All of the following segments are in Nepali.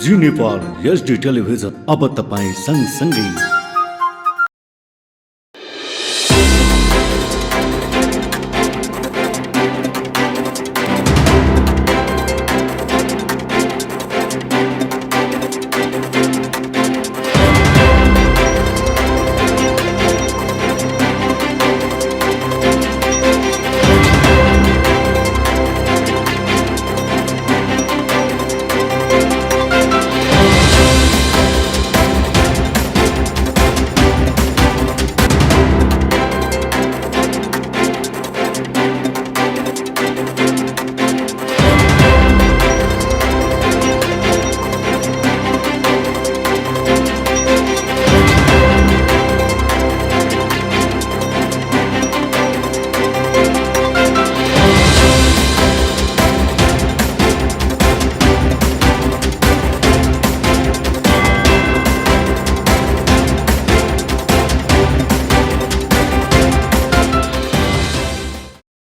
जी नेपाल एचडी टेलिभिजन अब तपाईं सँगसँगै।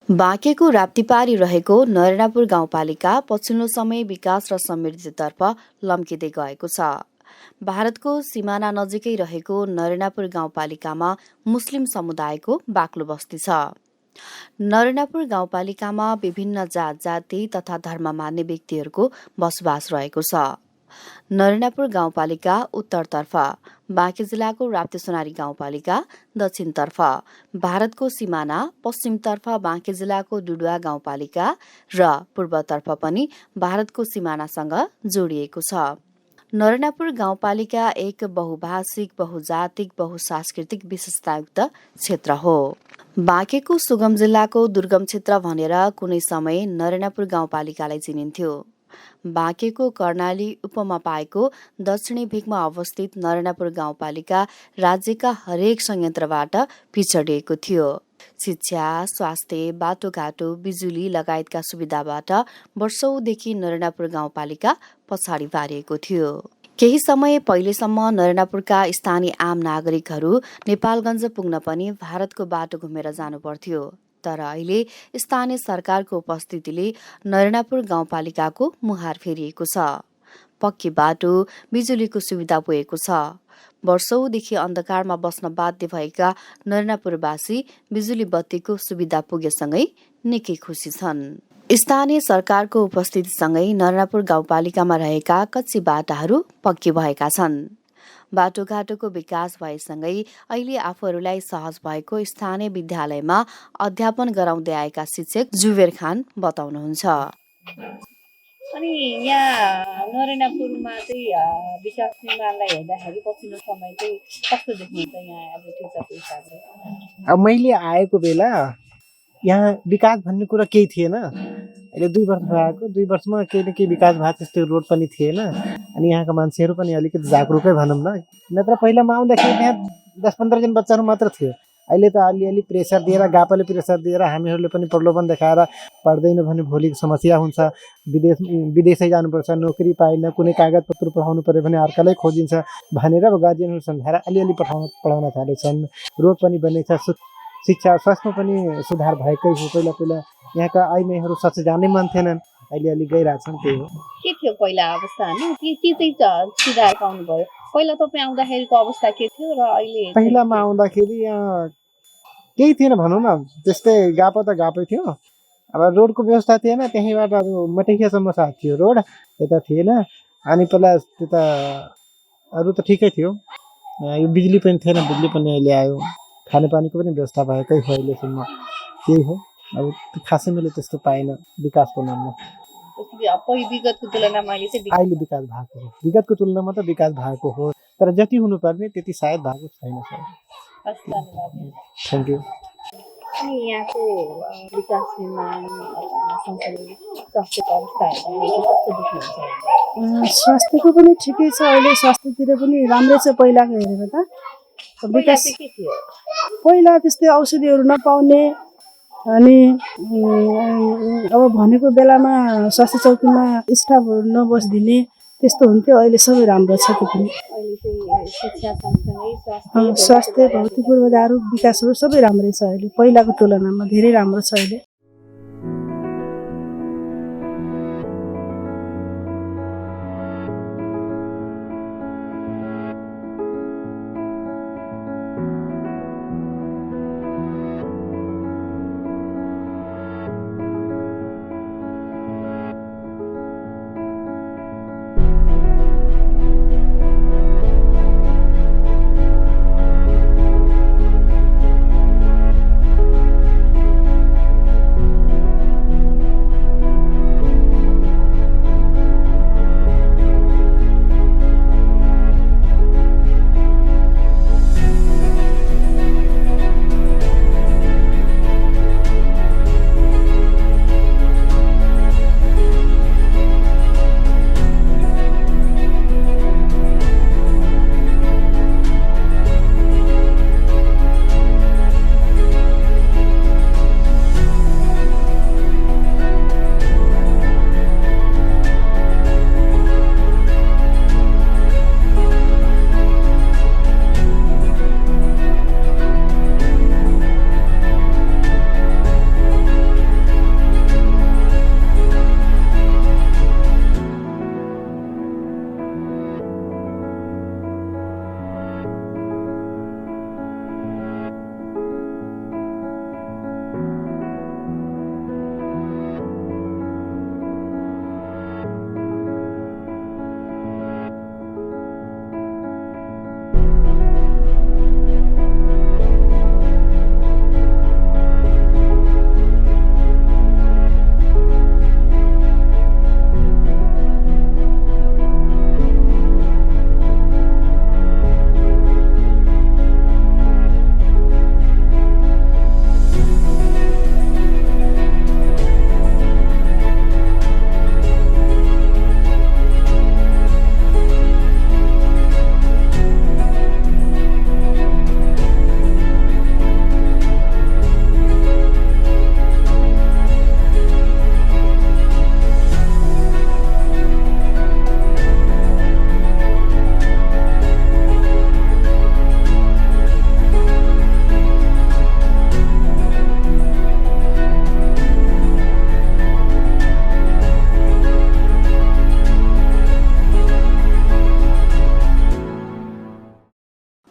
बाँकेको राप्तीपारी रहेको नरेनापुर गाउँपालिका पछिल्लो समय विकास र समृद्धितर्फ लम्किँदै गएको छ। भारतको सिमाना नजिकै रहेको नरेनापुर गाउँपालिकामा मुस्लिम समुदायको बाक्लो बस्ती छ। नरेनापुर गाउँपालिकामा विभिन्न जात जाति तथा धर्म मान्ने व्यक्तिहरूको बसोबास रहेको छ। नरेनापुर गाउँपालिका उत्तरतर्फ बाँके जिल्लाको राप्तीसोनारी गाउँपालिका, दक्षिणतर्फ भारतको सिमाना, पश्चिमतर्फ बाँके जिल्लाको डुडुवा गाउँपालिका र पूर्वतर्फ पनि भारतको सिमानासँग जोडिएको छ। नरेनापुर गाउँपालिका एक बहुभाषिक, बहुजातिक, बहुसांस्कृतिक विशेषतायुक्त क्षेत्र हो। बाँकेको सुगम जिल्लाको दुर्गम क्षेत्र भनेर कुनै समय नरेनापुर गाउँपालिकालाई चिनिन्थ्यो। बाँकेको कर्णाली उपमा पाएको दक्षिणी भेगमा अवस्थित नरेनापुर गाउँपालिका राज्यका हरेक संयन्त्रबाट पिछडिएको थियो। शिक्षा, स्वास्थ्य, बाटोघाटो, बिजुली लगायतका सुविधाबाट वर्षौंदेखि नरेनापुर गाउँपालिका पछाडि पारिएको थियो। केही समय पहिलेसम्म नरेनापुरका स्थानीय आम नागरिकहरू नेपालगञ्ज पुग्न पनि भारतको बाटो घुमेर जानु पर्थ्यो। तर अहिले स्थानीय सरकारको उपस्थितिले नरेनापुर गाउँपालिकाको मुहार फेरिएको छ। पक्की बाटो, बिजुलीको सुविधा पुगेको छ। वर्षौंदेखि अन्धकारमा बस्न बाध्य भएका नरेनापुरवासी बिजुली बत्तीको सुविधा पुगेसँगै निकै खुसी छन्। स्थानीय सरकारको उपस्थितिसँगै नरेनापुर गाउँपालिकामा रहेका कच्ची बाटाहरू पक्की भएका छन्। बाटोघाटोको विकास भएसँगै अहिले आफूहरूलाई सहज भएको स्थानीय विद्यालयमा अध्यापन गराउँदै आएका शिक्षक जुबेर खान बताउनुहुन्छ। अनि यहाँ नरेनापुरमा चाहिँ विकास निर्माणलाई हेर्दाखेरि पछिल्लो समय चाहिँ कस्तो देखिन्छ यहाँ अब ठिकको हिसाबले? अब मैले आएको बेला यहाँ विकास भन्ने कुरा केही थिएन। अहिले 2 वर्ष भएको, 2 वर्षमा केही न केही विकास भएको त्यस्तो रोड पनि थिएन। अनि यहाँका मान्छेहरू पनि अलिकति जागरुकै भनौँ न। नत्र पहिलामा आउँदाखेरि यहाँ 10-15 जना बच्चाहरू मात्र थियो। अहिले त अलिअलि प्रेसर दिएर, गापाले प्रेसर दिएर हामीहरूले पनि प्रलोभन देखाएर पढ्दैन भने भोलि समस्या हुन्छ, विदेशै जानुपर्छ, नोकरी पाइन, कुनै कागजपत्र पठाउनु पर्यो भने अर्कालाई खोजिन्छ भनेर अब गार्जियनहरू सम्झाएर अलिअलि पढाउन थालेछन्। रोड पनि बनेछ, शिक्षा स्वास्थ्यमा पनि सुधार भएकै हो। पहिला यहाँका आइमाईहरू सच जानै मान्थेनन्, अहिले गइरहेछन्। त्यही हो। के थियो पहिला अवस्था होइन? के चाहिँ सुधार पाउनु भयो? पहिला तपाईँ आउँदाखेरिको अवस्था के थियो र अहिले? पहिलामा आउँदाखेरि यहाँ केही थिएन भनौँ न, त्यस्तै गापा त गापै थियो। अब रोडको व्यवस्था थिएन, त्यहीँबाट अब मटैखियासम्म साथ थियो रोड, यता थिएन। अनि पहिला त्यता अरू त ठिकै थियो। यो बिजुली पनि थिएन, बिजुली पनि अहिले आयो। खानेपानीको पनि व्यवस्था भएकै हो अहिलेसम्म। त्यही हो। अब खासै मैले त्यस्तो पाइनँ विकासको नाममा। विगतको तुलनामा अहिले विकास भएको हो। विगतको तुलनामा त विकास भएको हो, तर जति हुनुपर्ने त्यति सायद भएको छैन। Thank you. अनि यहाँको विकास निर्माण सँगसँगै स्वास्थ्यको अवस्था हेर्दाखेरि कस्तो देखिन्छ? स्वास्थ्यको पनि ठिकै छ। अहिले स्वास्थ्यतिर पनि राम्रै छ पहिलाको हेरेर त। विकास के थियो? पहिला त्यस्तै औषधिहरू नपाउने, अनि अब भनेको बेलामा स्वास्थ्य चौकीमा स्टाफहरू नबस्दिने त्यस्तो हुन्थ्यो। अहिले सबै राम्रो छ। त्यो पनि स्वास्थ्य, भौतिक पूर्वाधारहरू, विकासहरू सबै राम्रै छ अहिले, पहिलाको तुलनामा धेरै राम्रो छ अहिले।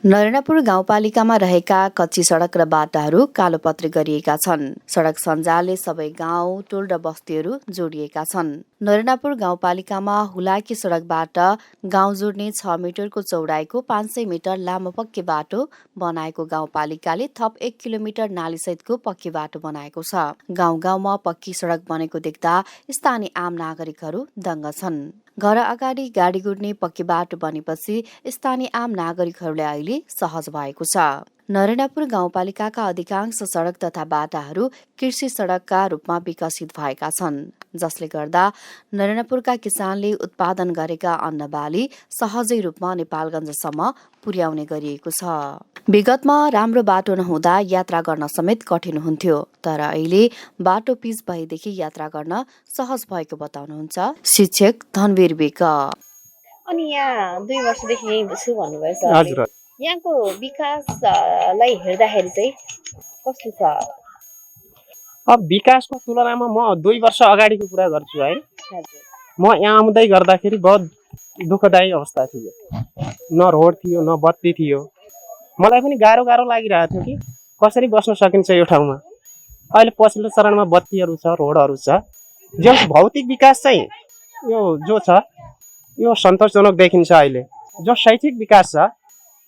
नरेनापुर गाउँपालिकामा रहेका कच्ची सडक र बाटाहरू कालोपत्री गरिएका छन्। सडक सञ्जालले सबै गाउँ, टोल र बस्तीहरू जोडिएका छन्। नरेनापुर गाउँपालिकामा हुलाकी सडकबाट गाउँ जोड्ने 6 मिटरको चौडाइको 500 मिटर लामो पक्की बाटो बनाएको गाउँपालिकाले थप 1 किलोमिटर नालीसहितको पक्की बाटो बनाएको छ। गाउँ गाउँमा पक्की सडक बनेको देख्दा स्थानीय आम नागरिकहरू दङ्ग छन्। घर अगाडि गाडी गुड्ने पक्की बाटो बनेपछि स्थानीय आम नागरिकहरूलाई अहिले सहज भएको छ। नरेनापुर गाउँपालिकाका अधिकांश सडक तथा बाटाहरू कृषि सडकका रूपमा विकसित भएका छन्, जसले गर्दा नरेनापुरका किसानले उत्पादन गरेका अन्नबाली सहजै रूपमा नेपालगञ्जसम्म पुर्याउने गरिएको छ। विगतमा राम्रो बाटो नहुँदा यात्रा गर्न समेत कठिन हुन्थ्यो, तर अहिले बाटो पिच भएदेखि यात्रा गर्न सहज भएको बताउनुहुन्छ शिक्षक धनवीर विक। अनि यहाँ 2 वर्षदेखि यही छु भन्नुभयो सर। हजुर यहाँको विकासलाई हेर्दाखेरि चाहिँ कस्तो छ? अब विकासको तुलनामा म 2 वर्ष अगाडिको कुरा गर्छु है। हजुर। म यहाँ आउँदै गर्दाखेरि बहुत दुःखदायी अवस्था थियो। न रोड थियो, न बत्ती थियो। मलाई पनि गाह्रो लागिरहेको थियो कि कसरी बस्न सकिन्छ यो ठाउँमा। अहिले पछिल्लो चरणमा बत्तीहरू छ, रोडहरू छ। जो भौतिक विकास चाहिँ यो जो छ यो सन्तोषजनक देखिन्छ। अहिले जो शैक्षिक विकास छ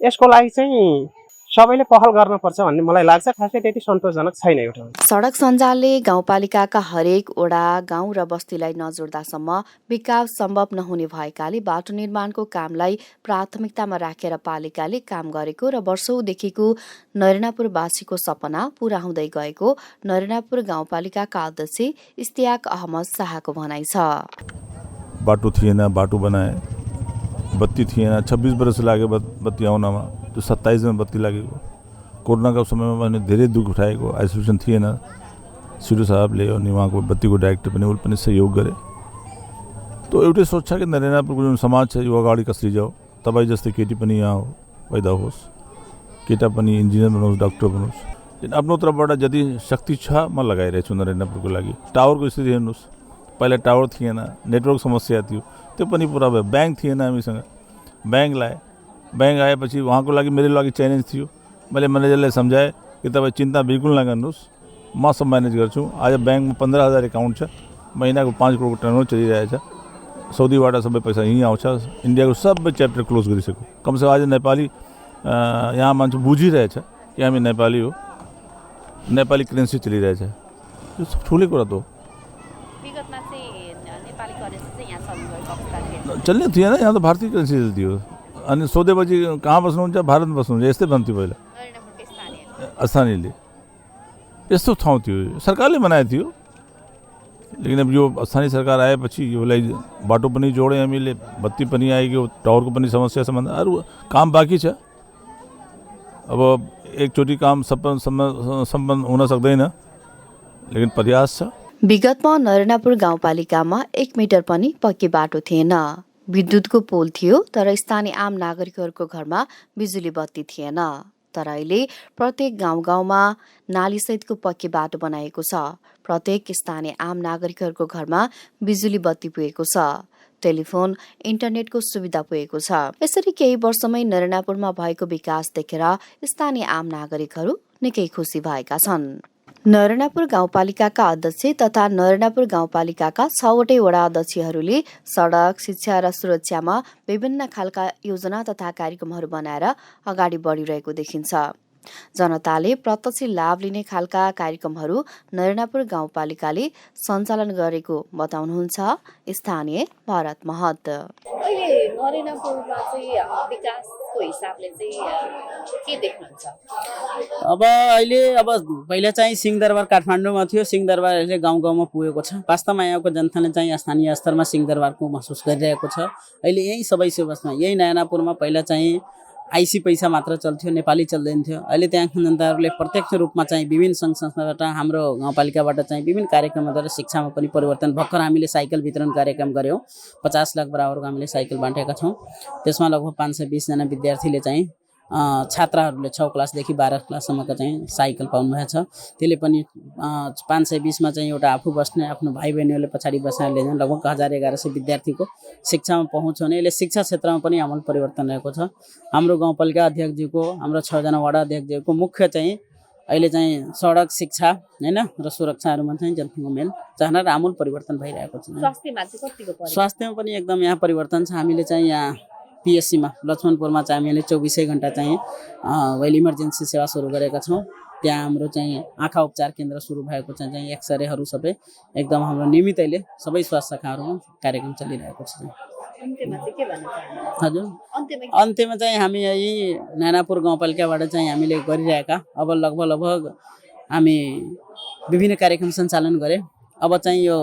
यसको लागि चाहिँ सबैले पहल गर्नुपर्छ भन्ने मलाई लाग्छ। खासै त्यति सन्तोषजनक छैन यो ठाउँ। सडक सञ्जालले गाउँपालिकाका हरेक वडा, गाउँ र बस्तीलाई नजोड्दासम्म विकास सम्भव नहुने भएकाले बाटो निर्माणको कामलाई प्राथमिकतामा राखेर पालिकाले काम गरेको र वर्षौंदेखिको नरेनापुरवासीको सपना पूरा हुँदै गएको नरेनापुर गाउँपालिकाका अध्यक्ष इस्तियाक अहमद शाहको भनाइ छ। बाटो थिएन, बाटो बनाए। बत्ती थिएन, 26 वर्ष लाग्यो बत्ती आउनमा। त्यो 27 में बत्ती लागेको। कोरोनाको समयमा पनि धेरै दुःख उठाएको। आइसोलेसन थिएन। सिडो साहबले अनि उहाँको बत्तीको डाइरेक्टर पनि उले पनि सहयोग गरे। तो एउटै सोच छ कि नरेनापुरको जुन समाज छ यो अगाडि कसरी जाओ। तपाईँ जस्तै केटी पनि यहाँ पैदा होस्, केटा पनि इन्जिनियर बनोस्, डाक्टर बनोस्। आफ्नो तर्फबाट जति शक्ति छ म लगाइरहेको छु नरेनापुरको लागि। टावरको स्थिति हेर्नुहोस्, पहिला टावर थिएन, नेटवर्क समस्या थियो, त्यो पनि पुरा भयो। ब्याङ्क थिएन हामीसँग, ब्याङ्क लाए। ब्याङ्क आएपछि उहाँको लागि मेरो लागि च्यालेन्ज थियो। मैले म्यानेजरलाई सम्झाएँ कि तपाईँ चिन्ता बिल्कुल नगर्नुहोस्, म सब म्यानेज गर्छु। आज ब्याङ्कमा 15,000 एकाउन्ट छ, महिनाको 5 करोडको टर्नओभर चलिरहेछ। साउदीबाट सबै पैसा यहीँ आउँछ। इन्डियाको सबै च्याप्टर क्लोज गरिसक्यो। कमसेकम आज नेपाली यहाँ मान्छे बुझिरहेछ कि हामी नेपाली हो, नेपाली करेन्सी चलिरहेछ। यो सब ठुलै कुरा त हो। विगतमा चाहिँ नेपाली करेन्सी चाहिँ यहाँ चल्नुभएको अवस्था थियो। चल्ने थिएन, यहाँ त भारतीय करेन्सी चल्थ्यो। अनि सोधेपछि कहाँ बस्नुहुन्छ? भारतमा बस्नुहुन्छ यस्तै भन्थ्यो पहिला नरेनापुरकै स्थानीयले। यस्तो ठाउँ थियो, सरकारले बनाएको थियो। लेकिन अब यो स्थानीय सरकार आएपछि योलाई बाटो पनि जोड्यौँ हामीले, बत्ती पनि आइगयो, टावरको पनि समस्या सम्बन्ध अरू काम बाँकी छ। अब एकचोटि काम सम्पन्न हुन सक्दैन, लेकिन प्रयास छ। विगतमा नरेनापुर गाउँपालिकामा 1 मिटर पनि पक्की बाटो थिएन। विद्युतको पोल थियो, तर स्थानीय आम नागरिकहरूको घरमा बिजुली बत्ती थिएन। तर अहिले प्रत्येक गाउँमा नालीसहितको पक्की बाटो बनाएको छ। प्रत्येक स्थानीय आम नागरिकहरूको घरमा बिजुली बत्ती पुगेको छ। टेलिफोन, इन्टरनेटको सुविधा पुगेको छ। यसरी केही वर्षमै नरेनापुरमा भएको विकास देखेर स्थानीय आम नागरिकहरू निकै खुसी भएका छन्। नरेनापुर गाउँपालिकाका अध्यक्ष तथा नरेनापुर गाउँपालिकाका 6वटै वडा अध्यक्षहरूले सडक, शिक्षा र सुरक्षामा विभिन्न खालका योजना तथा कार्यक्रमहरू बनाएर अगाडि बढिरहेको देखिन्छ। जनताले प्रत्यक्ष लाभ लिने खालका कार्यक्रमहरू नरेनापुर गाउँपालिकाले सञ्चालन गरेको बताउनुहुन्छ स्थानीय भरत महत। अहिले नरेनापुरमा चाहिँ विकासको हिसाबले चाहिँ के देख्नुहुन्छ? अब अहिले पहिला चाहिँ सिंहदरबार काठमाडौँमा थियो, सिंहदरबार अहिले गाउँ गाउँमा पुगेको छ। वास्तवमा यहाँको जनताले चाहिँ स्थानीय स्तरमा सिंहदरबारको महसुस गरिरहेको छ। अहिले यही सबै सेवामा यही नरेनापुरमा पहिला चाहिँ आइसी पैसा मात्र चल्थ्यो, नेपाली चल्दैन थियो। अहिले त्यहाँको जनताहरूले प्रत्यक्ष रूपमा चाहिँ विभिन्न सङ्घ संस्थाबाट हाम्रो गाउँपालिकाबाट चाहिँ विभिन्न कार्यक्रमद्वारा शिक्षामा पनि परिवर्तन। भर्खर हामीले साइकल वितरण कार्यक्रम गऱ्यौँ। 50 लाख बराबरको हामीले साइकल बाँटेका छौँ। त्यसमा लगभग 520 जना विद्यार्थीले चाहिँ छात्राहरूले 6 क्लासदेखि 12 क्लाससम्मका चाहिँ साइकल पाउनुभएको छ। त्यसले पनि 520मा चाहिँ एउटा आफू बस्ने आफ्नो भाइ बहिनीहरूले पछाडि बसाले चाहिँ लगभग 1000-1100 विद्यार्थीको शिक्षामा पहुँच हुने, यसले शिक्षा क्षेत्रमा पनि आमूल परिवर्तन रहेको छ। हाम्रो गाउँपालिका अध्यक्षज्यूको, हाम्रो 6 जना वडा अध्यक्षज्यूको मुख्य चाहिँ अहिले चाहिँ सडक, शिक्षा हैन र सुरक्षाहरूमा चाहिँ जनताको मेन चाहना र आमूल परिवर्तन भइरहेको छ। स्वास्थ्यमा चाहिँ कतिको परिवर्तन? स्वास्थ्यमा पनि एकदम यहाँ परिवर्तन छ। हामीले चाहिँ यहाँ पिएससीमा लक्ष्मणपुरमा चाहिँ हामीले 24 घण्टा चाहिँ अहिले इमर्जेन्सी सेवा सुरु गरेका छौँ। त्यहाँ हाम्रो चाहिँ आँखा उपचार केन्द्र सुरु भएको छ। चाहिँ एक्सरेहरू सबै एकदम हाम्रो नियमित अहिले सबै स्वास्थ्य शाखाहरूमा कार्यक्रम चलिरहेको छ। अन्त्यमा चाहिँ के भन्न चाहनुहुन्छ? हजुर, अन्त्यमा अन्त्यमा चाहिँ हामी यही नानापुर गाउँपालिकाबाट चाहिँ हामीले गरिरहेका अब लगभग हामी विभिन्न कार्यक्रम सञ्चालन गरे। अब चाहिँ यो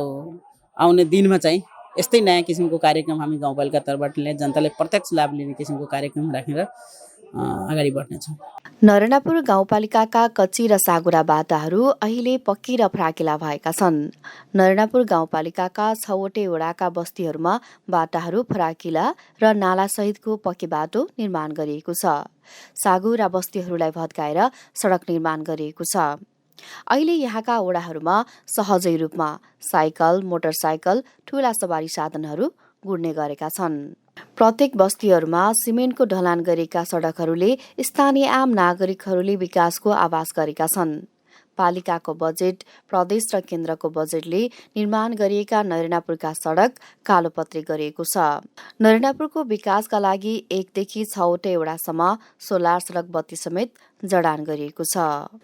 आउने दिनमा चाहिँ यस्तै नयाँ किसिमको कार्यक्रम हामी गाउँपालिका तर्फबाट लिएर जनताले प्रत्यक्ष लाभ लिने किसिमको कार्यक्रम राखेर अगाडि बढ्नेछौँ। नरेनापुर गाउँपालिकाका कच्ची र सागुरा बाटाहरू अहिले पक्की र फ्राकिला भएका छन्। नरेनापुर गाउँपालिकाका 6वटै वडाका बस्तीहरूमा बाटाहरू फ्राकिला र नालासहितको पक्की बाटो निर्माण गरिएको छ। सागुरा बस्तीहरूलाई भत्काएर सडक निर्माण गरिएको छ। अहिले यहाँका वडाहरूमा सहजै रूपमा साइकल, मोटरसाइकल, ठूला सवारी साधनहरू गुड्ने गरेका छन्। प्रत्येक बस्तीहरूमा सिमेन्टको ढलान गरेका सडकहरूले स्थानीय आम नागरिकहरूले विकासको आभास गरेका छन्। पालिकाको बजेट, प्रदेश र केन्द्रको बजेटले निर्माण गरिएका नरेनापुरका सडक कालोपत्री गरिएको छ। नरेनापुरको विकासका लागि 1 देखि 6वटै वडासम्म सोलर सडक बत्ती समेत जडान गरिएको छ।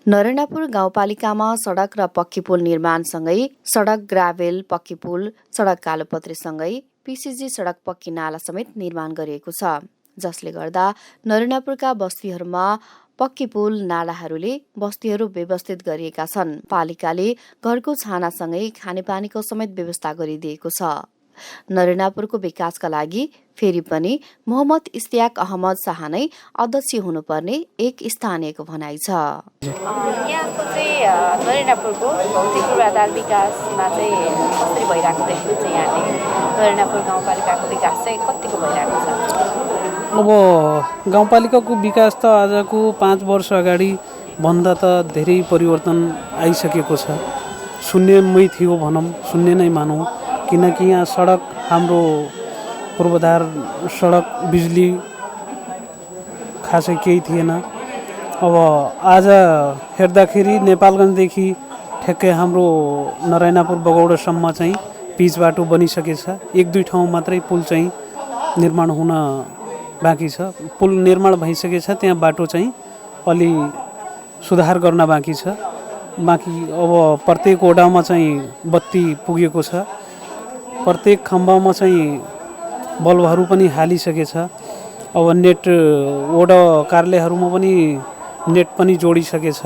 नरेनापुर गाउँपालिकामा सडक र पक्की पुल निर्माणसँगै सडक, ग्राभेल, पक्की पुल, सडक कालोपत्रीसँगै पिसिजी सडक, पक्की नाला समेत निर्माण गरिएको छ, जसले गर्दा नरेनापुरका बस्तीहरूमा पक्की पुल, नालाहरूले बस्तीहरू व्यवस्थित गरिएका छन्। पालिकाले घरको छानासँगै खानेपानीको समेत व्यवस्था गरिदिएको छ। नरेनापुरको विकासका लागि फेरि पनि मोहम्मद इस्तियाक अहमद शाह नै अध्यक्ष हुनुपर्ने एक स्थानीयको भनाइ छ। यहाँको चाहिँ नरेनापुरको भौतिक पूर्वाधार विकासमा चाहिँ कसरी भइरहेको देख्नुहुन्छ यहाँले? नरेनापुर गाउँपालिकाको विकास चाहिँ कतिको भइरहेको छ? अब गाउँपालिकाको विकास त आजको 5 वर्ष अगाडि भन्दा त धेरै परिवर्तन आइसकेको छ। शून्यमै थियो भनौँ, शून्य नै मानौँ, किनकि यहाँ सडक, हाम्रो पूर्वाधार सडक, बिजुली खासै केही थिएन। अब आज हेर्दाखेरि नेपालगञ्जदेखि ठ्याक्कै हाम्रो नरेनापुर बगौडासम्म चाहिँ पिच बाटो बनिसकेछ। 1-2 ठाउँ मात्रै पुल चाहिँ निर्माण हुन बाँकी छ। पुल निर्माण भइसकेछ, त्यहाँ बाटो चाहिँ अलि सुधार गर्न बाँकी छ। अब प्रत्येक वडामा चाहिँ बत्ती पुगेको छ। प्रत्येक खम्बामा चाहिँ बल्बहरू पनि हालिसकेछ। अब नेट, वडा कार्यालयहरूमा पनि नेट पनि जोडिसकेछ।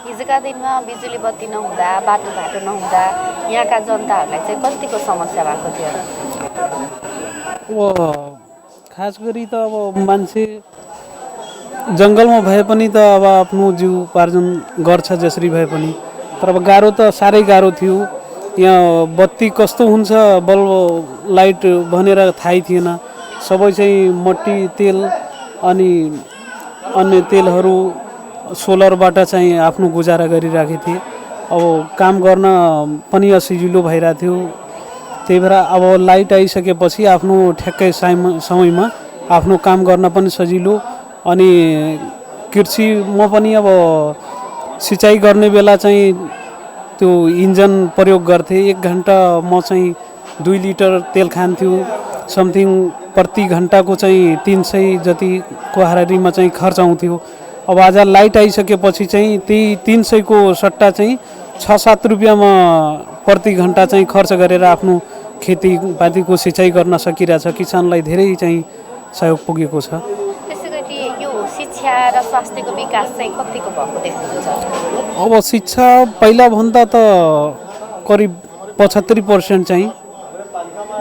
हिजोका दिनमा बिजुली बत्ती नहुँदा, बाटोघाटो नहुँदा यहाँका जनताहरूलाई चाहिँ कतिको समस्या भएको थियो? अब खास गरी त अब मान्छे जङ्गलमा भए पनि त अब आफ्नो जीवोपार्जन गर्छ जसरी भए पनि, तर अब गाह्रो त साह्रै गाह्रो थियो। यहाँ बत्ती कस्तो हुन्छ, बल्ब, लाइट भनेर थाहै थिएन। सबै चाहिँ मट्टी तेल अनि अन्य तेलहरू सोलरबाट चाहिँ आफ्नो गुजारा गरिरहेको थिए। अब काम गर्न पनि असजिलो भइरहेको थियो। त्यही भएर अब लाइट आइसकेपछि आफ्नो ठ्याक्कै समयमा आफ्नो काम गर्न पनि सजिलो। अनि कृषिमा पनि अब सिँचाइ गर्ने बेला चाहिँ त्यो इन्जन प्रयोग गर्थे। 1 घन्टामा चाहिँ 2 लिटर तेल खान्थ्यो। समथिङ प्रति घन्टाको चाहिँ 300 जतिको हाराहारीमा चाहिँ खर्च आउँथ्यो। अब आज लाइट आइसकेपछि चाहिँ त्यही 300 को सट्टा चाहिँ 6-7 रुपियाँमा प्रति घन्टा चाहिँ खर्च गरेर आफ्नो खेतीपातीको सिँचाइ गर्न सकिरहेछ। किसानलाई धेरै चाहिँ सहयोग पुगेको छ। त्यसैगरी यो शिक्षा र स्वास्थ्यको विकास चाहिँ कतिको भएको देख्नुहुन्छ? अब शिक्षा पहिलाभन्दा त करिब 75% चाहिँ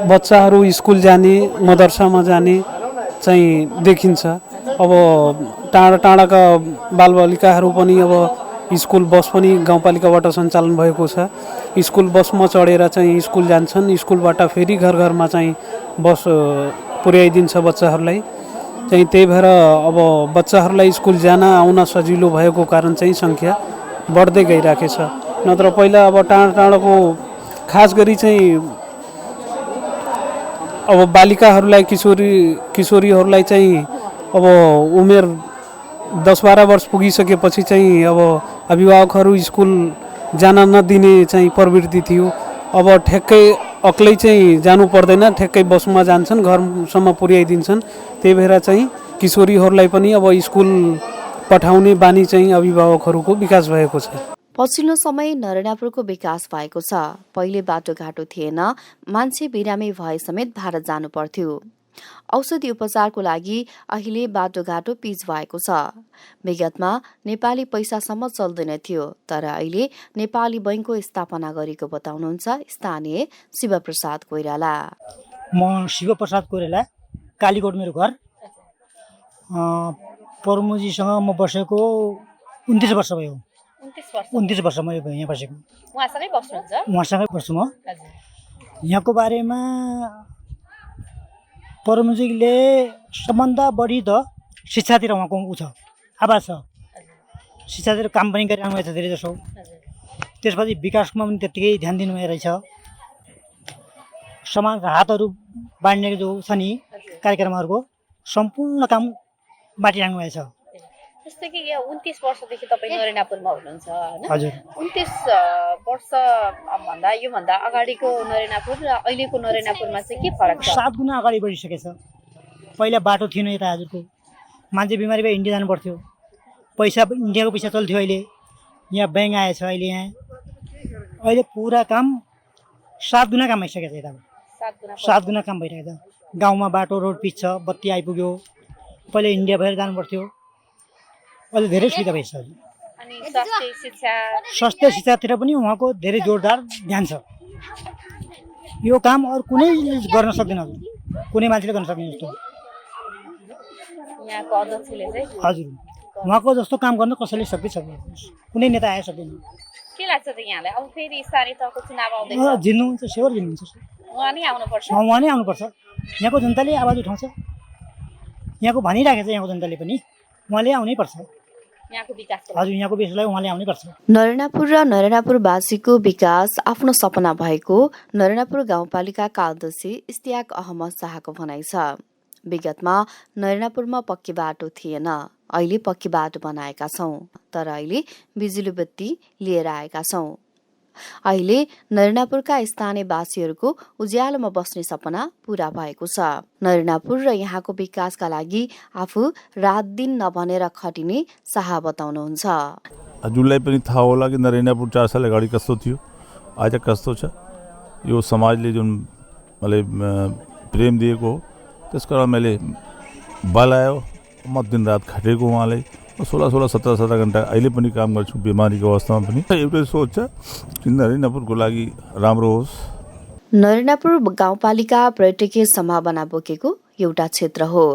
बच्चाहरू स्कुल जाने, मदरसामा जाने चाहिँ देखिन्छ। अब टाढा टाढाका बालबालिकाहरू पनि अब स्कुल बस पनि गाउँपालिकाबाट सञ्चालन भएको छ। स्कुल बसमा चढेर चाहिँ स्कुल जान्छन्। स्कुलबाट फेरि घर घरमा चाहिँ बस पुर्याइदिन्छ बच्चाहरूलाई। चाहिँ त्यही भएर अब बच्चाहरूलाई स्कुल जान आउन सजिलो भएको कारण चाहिँ सङ्ख्या बढ्दै गइरहेको छ। नत्र पहिला अब टाढो टाढोको खास गरी चाहिँ अब बालिकाहरूलाई किशोरीहरूलाई चाहिँ अब उमेर 10-12 वर्ष पुगिसकेपछि चाहिँ अब अभिभावकहरू स्कुल जान नदिने चाहिँ प्रवृत्ति थियो। अब ठ्याक्कै अक्लै चाहिँ जानु पर्दैन, ठ्याक्कै बसमा जान्छन्, घरसम्म पुर्याइदिन्छन्। त्यही भएर चाहिँ किशोरीहरूलाई पनि अब स्कुल पठाउने बानी चाहिँ अभिभावकहरूको विकास भएको छ। पछिल्लो समय नरेनापुरको विकास भएको छ। पहिले बाटोघाटो थिएन, मान्छे बिरामी भए समेत भारत जानु पर्थ्यो। औषधि उपचारको लागि अहिले बाटोघाटो पिच भएको छ। विगतमा नेपाली पैसासम्म चल्दैन थियो, तर अहिले नेपाली बैंकको स्थापना गरेको बताउनुहुन्छ स्थानीय शिवप्रसाद कोइराला। म शिवप्रसाद कोइराला, कालीकोट मेरो घर। प्रमुजीसँग म बसेको 29 वर्ष भयो। 29 वर्ष म यहाँ बसेको। उहाँसँगै बस्नुहुन्छ? उहाँसँगै बस्छु म। यहाँको बारेमा प्रमुजीले सबभन्दा बढी त शिक्षातिर उहाँको ऊ छ, आवाज छ। शिक्षातिर काम पनि गरिरहनु भएको छ धेरै जसो। त्यसपछि विकासमा पनि त्यत्तिकै ध्यान दिनुभएको रहेछ। समाज हातहरू बाँड्ने जो छ नि कार्यक्रमहरूको सम्पूर्ण काम बाँडिरहनु भएको छ। जस्तै कि यहाँ 29 वर्षदेखि तपाईँ नरेनापुरमा हुनुहुन्छ हैन? हजुर। 29 वर्ष भन्दा योभन्दा अगाडिको नरेनापुर र अहिलेको नरेनापुरमा चाहिँ के फरक छ? 7 गुणा अगाडि बढिसकेछ। पहिला बाटो थिएन यता हजुरको, मान्छे बिमारी भए इन्डिया जानु पर्थ्यो। पैसा इन्डियाको पैसा चल्थ्यो। अहिले यहाँ ब्याङ्क आएछ। अहिले पुरा काम 7 गुणा काम भइसकेको छ। यता 7 गुणा काम भइरहेको छ। गाउँमा बाटो रोड पिच छ, बत्ती आइपुग्यो। पहिले इन्डिया भएर जानु पर्थ्यो, अहिले धेरै सुविधा भइसक्यो। अनि स्वास्थ्य शिक्षातिर पनि उहाँको धेरै जोरदार ध्यान छ। यो काम अरू कुनै गर्न सक्दैन, कुनै मान्छेले गर्न सक्दैन जस्तो। यहाँको अध्यक्षले चाहिँ हजुर, उहाँको जस्तो काम गर्न कसैले सक्दैन, कुनै नेता आए सक्दैन। के लाग्छ त यहाँलाई? अब फेरि स्थानीय तहको चुनाव आउँदैछ, जित्नुहुन्छ, स्योर जित्नुहुन्छ। उहाँ नै आउनुपर्छ। उहाँ नै आउनुपर्छ। यहाँको जनताले आवाज उठाउँछ, यहाँको भनिराखेको छ यहाँको जनताले पनि, उहाँले आउनै पर्छ। यहाँको विकास, हजुर, यहाँको विकासलाई उहाँले आउनै पर्छ। नरेनापुर र नरेनापुरवासीको विकास आफ्नो सपना भएको नरेनापुर गाउँपालिकाका अध्यक्ष इस्तियाक अहमद शाहको भनाइ छ। विगतमा नरेनापुरमा पक्की बाटो थिएन, अहिले पक्की बाटो बनाएका छौं, तर अहिले बिजुली बत्ती लिएर आएका छौं। अहिले नरेनापुरका स्थानीयवासीहरूको उज्यालोमा बस्ने सपना पूरा भएको छ। नरेनापुर र यहाँको विकासका लागि आफू रात दिन नभनेर खटिने शाह बताउनुहुन्छ। हजुरलाई पनि थाहा होला कि नरेनापुर 4 साल अगाडि कस्तो थियो, आज कस्तो छ। यो समाजले जुन मलाई प्रेम दिएको हो, त्यस कारण मैले बल आयो। म दिन रात खटेको उहाँलाई 16, 17 घन्टा अहिले पनि काम गर्छु बिमारीको अवस्थामा पनि। एउटै सोच छ कि नरेनापुरको लागि राम्रो होस्। नरेनापुर गाउँपालिका पर्यटकीय सम्भावना बोकेको एउटा क्षेत्र हो।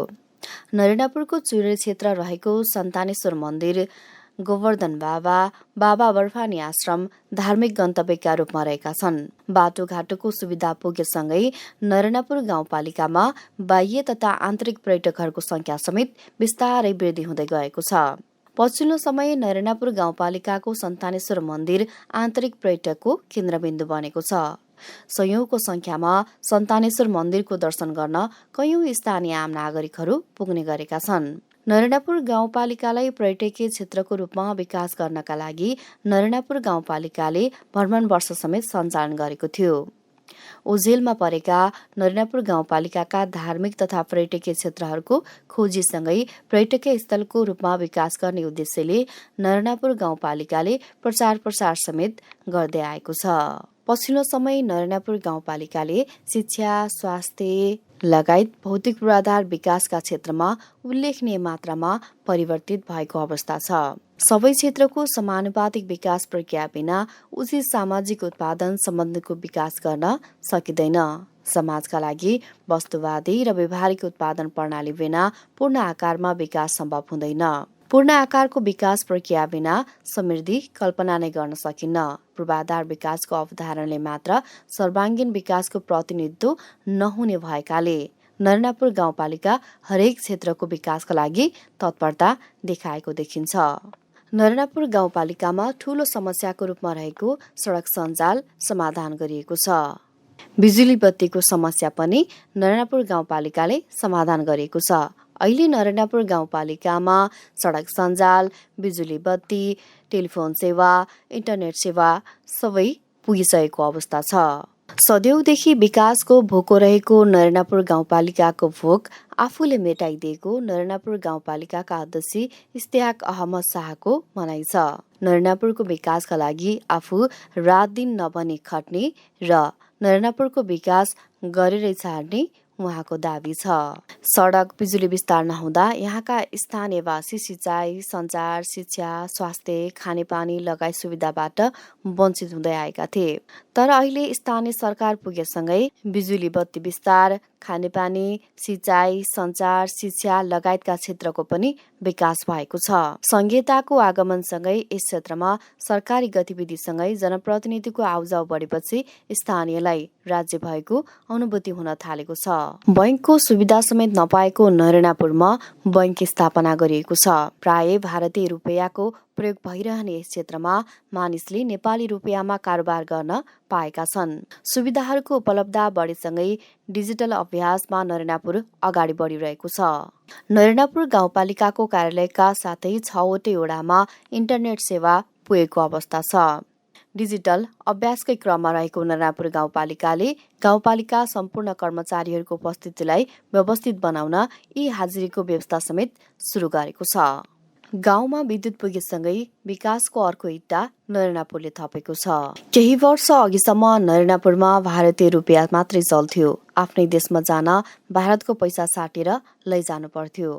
नरेनापुरको चुरे क्षेत्र रहेको सन्तानेश्वर मन्दिर, गोवर्धन बाबा, बाबा बर्फानी आश्रम धार्मिक गन्तव्यका रूपमा रहेका छन्। बाटोघाटोको सुविधा पुगेसँगै नरेनापुर गाउँपालिकामा बाह्य तथा आन्तरिक पर्यटकहरूको संख्या समेत बिस्तारै वृद्धि हुँदै गएको छ। पछिल्लो समय नरेनापुर गाउँपालिकाको सन्तानेश्वर मन्दिर आन्तरिक पर्यटकको केन्द्रबिन्दु बनेको छ। सयौंको संख्यामा सन्तानेश्वर मन्दिरको दर्शन गर्न कयौं स्थानीय आम नागरिकहरू पुग्ने गरेका छन्। नरेनापुर गाउँपालिकालाई पर्यटकीय क्षेत्रको रूपमा विकास गर्नका लागि नरेनापुर गाउँपालिकाले भ्रमण वर्ष समेत सञ्चालन गरेको थियो। ओझेलमा परेका नरेनापुर गाउँपालिकाका धार्मिक तथा पर्यटकीय क्षेत्रहरूको खोजीसँगै पर्यटकीय स्थलको रूपमा विकास गर्ने उद्देश्यले नरेनापुर गाउँपालिकाले प्रचार प्रसार समेत गर्दै आएको छ। पछिल्लो समय नरेनापुर गाउँपालिकाले शिक्षा, स्वास्थ्य लगायत भौतिक पूर्वाधार विकासका क्षेत्रमा उल्लेखनीय मात्रामा परिवर्तित भएको अवस्था छ। सबै क्षेत्रको समानुपातिक विकास प्रक्रिया बिना उचित सामाजिक उत्पादन सम्बन्धको विकास गर्न सकिँदैन। समाजका लागि वस्तुवादी र व्यवहारिक उत्पादन प्रणाली बिना पूर्ण आकारमा विकास सम्भव हुँदैन। पूर्ण आकारको विकास प्रक्रिया बिना समृद्धि कल्पना नै गर्न सकिन्न। पूर्वाधार विकासको अवधारणाले मात्र सर्वाङ्गीन विकासको प्रतिनिधित्व नहुने भएकाले नरनापुर गाउँपालिका हरेक क्षेत्रको विकासका लागि तत्परता देखाएको देखिन्छ। नरनापुर गाउँपालिकामा ठूलो समस्याको रूपमा रहेको सडक सञ्जाल समाधान गरिएको छ। बिजुली बत्तीको समस्या पनि नरनापुर गाउँपालिकाले समाधान गरेको छ। अहिले नरनापुर गाउँपालिकामा सडक सञ्जाल, बिजुली बत्ती, टेलिफोन सेवा, इन्टरनेट सेवा सबै पुगिसकेको अवस्था छ। सदैवदेखि विकासको भोको रहेको नरनापुर गाउँपालिकाको भोक आफूले मेटाइदिएको नरनापुर गाउँपालिकाका अध्यक्ष इस्तेहाक अहमद शाहको भनाइ छ। नरनापुरको विकासका लागि आफू रात दिन नभनी खट्ने र नरनापुरको विकास गरेरै छाड्ने उहाँको दाबी छ। सडक, बिजुली विस्तार नहुँदा यहाँका स्थानीयवासी सिँचाइ, सञ्चार, शिक्षा, स्वास्थ्य, खानेपानी लगायत सुविधाबाट वञ्चित हुँदै आएका थिए। तर अहिले स्थानीय सरकार पुगेसँगै बिजुली बत्ती विस्तार, खानेपानी, सिँचाइ, सञ्चार, शिक्षा लगायतका क्षेत्रको पनि विकास भएको छ। संघीयताको आगमनसँगै यस क्षेत्रमा सरकारी गतिविधिसँगै जनप्रतिनिधिको आउजाउ बढेपछि स्थानीयलाई राज्य भएको अनुभूति हुन थालेको छ। बैंकको सुविधा समेत नपाएको नरनापुरमा बैंक स्थापना गरिएको छ। प्राय भारतीय रुपैयाँको प्रयोग भइरहने यस क्षेत्रमा मानिसले नेपाली रुपैयाँमा कारोबार गर्न पाएका छन्। सुविधाहरूको उपलब्धता बढेसँगै डिजिटल अभ्यासमा नरनापुर अगाडि बढिरहेको छ। नरनापुर गाउँपालिकाको कार्यालयका साथै 6वटै वडामा इन्टरनेट सेवा पुगेको अवस्था छ। डिजिटल अभ्यासकै क्रममा रहेको नरनापुर गाउँपालिकाले गाउँपालिका सम्पूर्ण कर्मचारीहरूको उपस्थितिलाई व्यवस्थित बनाउन हाजिरीको व्यवस्था समेत सुरु गरेको छ। गाउँमा विद्युत पुगेसँगै विकासको अर्को इट्टा नरनापुरले थपेको छ। केही वर्ष अघिसम्म नरनापुरमा भारतीय रुपैयाँ मात्रै चल्थ्यो। आफ्नै देशमा जान भारतको पैसा साटेर लैजानु पर्थ्यो।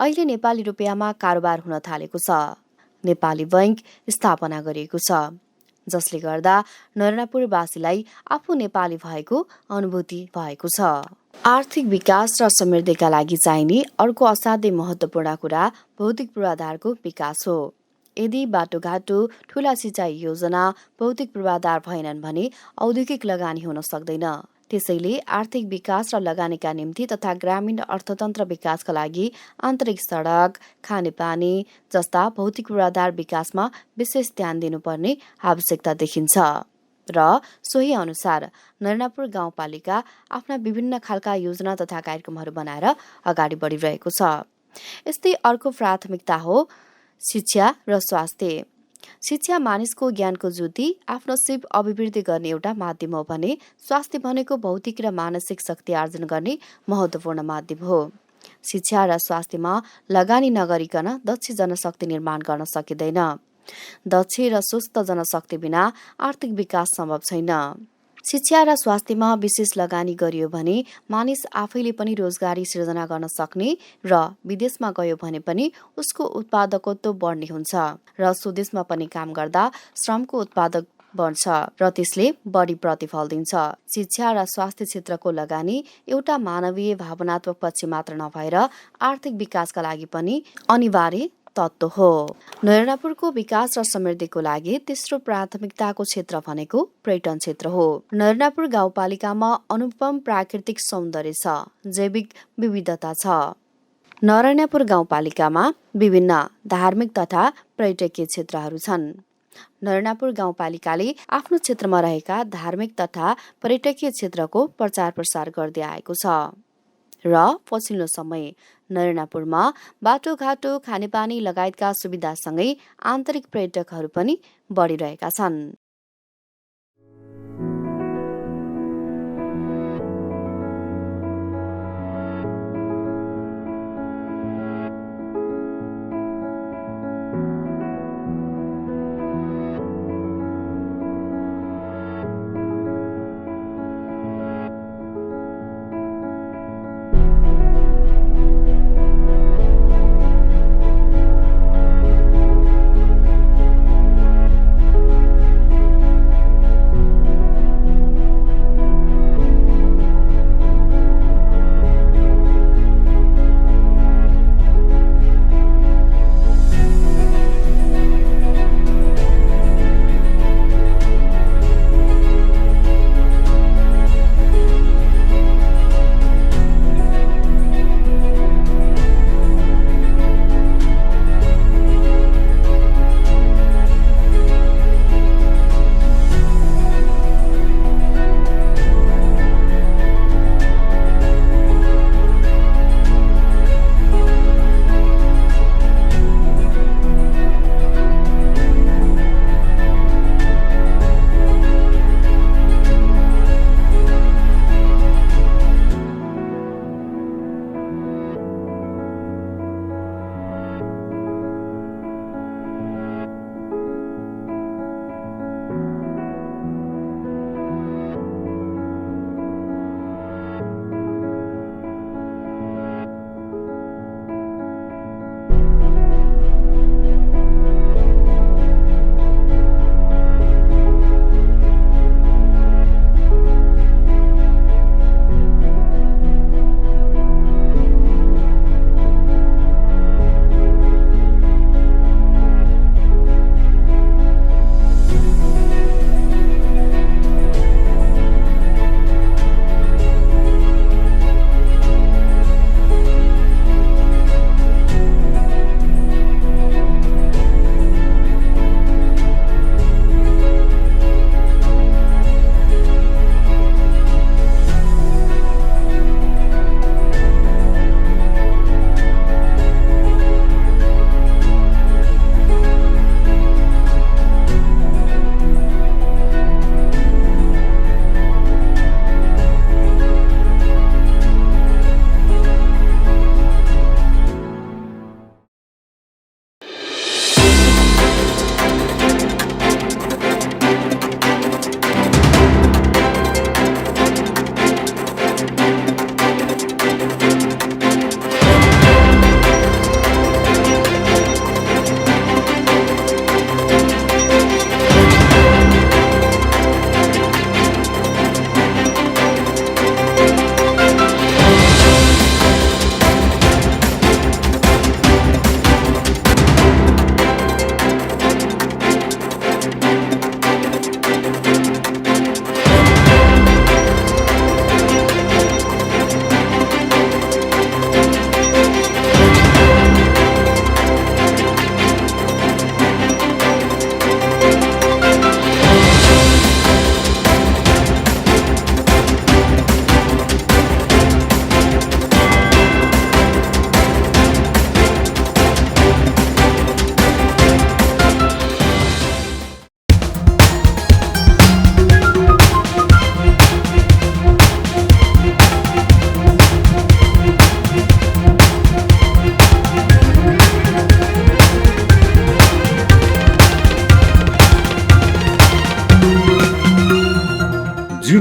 अहिले नेपाली रुपैयाँमा कारोबार हुन थालेको छ। नेपाली बैंक स्थापना गरिएको छ, जसले गर्दा नरनापुरवासीलाई आफू नेपाली भएको अनुभूति भएको छ। आर्थिक विकास र समृद्धिका लागि चाहिने अर्को असाध्यै महत्त्वपूर्ण कुरा भौतिक पूर्वाधारको विकास हो। यदि बाटोघाटो, ठूला सिँचाइ योजना, भौतिक पूर्वाधार भएनन् भने औद्योगिक लगानी हुन सक्दैन। त्यसैले आर्थिक विकास र लगानीका निम्ति तथा ग्रामीण अर्थतन्त्र विकासका लागि आन्तरिक सडक, खानेपानी जस्ता भौतिक पूर्वाधार विकासमा विशेष ध्यान दिनुपर्ने आवश्यकता देखिन्छ र सोही अनुसार नरनापुर गाउँपालिका आफ्ना विभिन्न खालका योजना तथा कार्यक्रमहरू बनाएर अगाडि बढिरहेको छ। यस्तै अर्को प्राथमिकता हो शिक्षा र स्वास्थ्य। शिक्षा मानिसको ज्ञानको ज्योति, आफ्नो सिप अभिवृद्धि गर्ने एउटा माध्यम हो भने स्वास्थ्य भनेको भौतिक र मानसिक शक्ति आर्जन गर्ने महत्त्वपूर्ण माध्यम हो। शिक्षा र स्वास्थ्यमा लगानी नगरिकन दक्ष जनशक्ति निर्माण गर्न सकिँदैन। दक्ष र स्वस्थ जनशक्ति बिना आर्थिक विकास सम्भव छैन। शिक्षा र स्वास्थ्यमा विशेष लगानी गरियो भने मानिस आफैले पनि रोजगारी सिर्जना गर्न सक्ने र विदेशमा गयो भने पनि उसको उत्पादकत्व बढ्ने हुन्छ र स्वदेशमा पनि काम गर्दा श्रमको उत्पादक बढ्छ र त्यसले बढी प्रतिफल दिन्छ। शिक्षा र स्वास्थ्य क्षेत्रको लगानी एउटा मानवीय भावनात्मक पक्ष मात्र नभएर आर्थिक विकासका लागि पनि अनिवार्य तत्त्व हो। नरनापुरको विकास र समृद्धिको लागि तेस्रो प्राथमिकताको क्षेत्र भनेको पर्यटन क्षेत्र हो। नरनापुर गाउँपालिकामा अनुपम प्राकृतिक सौन्दर्य छ, जैविक विविधता छ। नरनापुर गाउँपालिकामा विभिन्न धार्मिक तथा पर्यटकीय क्षेत्रहरू छन्। नरनापुर गाउँपालिकाले आफ्नो क्षेत्रमा रहेका धार्मिक तथा पर्यटकीय क्षेत्रको प्रचार प्रसार गर्दै आएको छ र पछिल्लो समय नरनापुरमा बाटोघाटो, खानेपानी लगायतका सुविधासँगै आन्तरिक पर्यटकहरू पनि बढिरहेका छन्।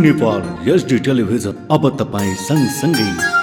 नेपाल HD टेलिभिजन अब तपाईँ सँगसँगै